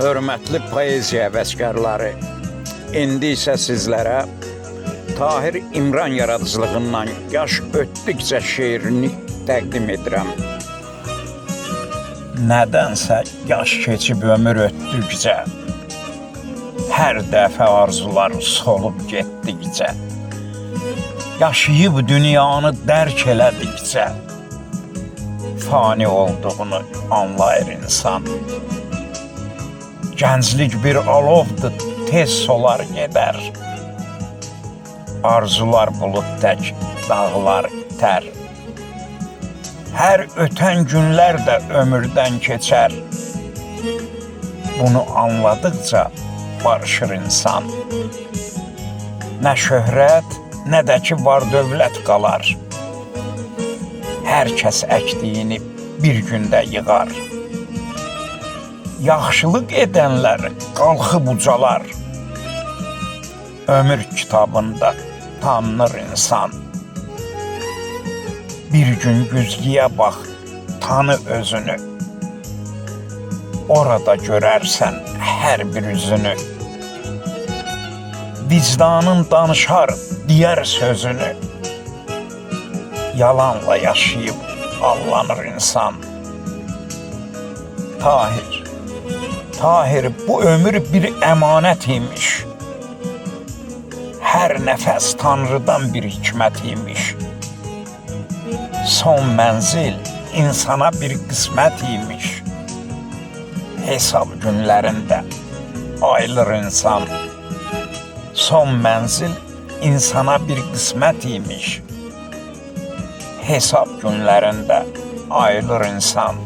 Hörmətli poeziya həvəskarları, indi isə sizlərə Tahir İmran yaradıcılığından Yaş Ötdükcə şeirini təqdim edirəm. Nədənsə yaş keçib ömür ötdükcə, hər dəfə arzular solub getdikcə, yaşayıb dünyanı dərk elədikcə, fani olduğunu anlayır insan. Gənclik bir alovdur, tez solar gedər. Arzular bulud tək, dağlar itər. Hər ötən günlər də ömürdən keçər. Bunu anladıqca barışır insan. Nə şöhrət, nə də ki var dövlət qalar. Hər kəs əkdiyini bir gündə yığar. Yaxşılıq edənlər qalxıb ucalar. Ömür kitabında tanınır insan. Bir gün güzgüyə bax, tanı özünü. Orada görərsən hər bir üzünü. Vicdanın danışar, deyər sözünü. Yalanla yaşayıb allanır insan. Tahir, bu ömür bir əmanət imiş. Hər nəfəs Tanrıdan bir hikmət imiş. Son mənzil insana bir qismət imiş. Hesab günlərində ayılır insan. Son mənzil insana bir qismət imiş. Hesab günlərində ayılır insan.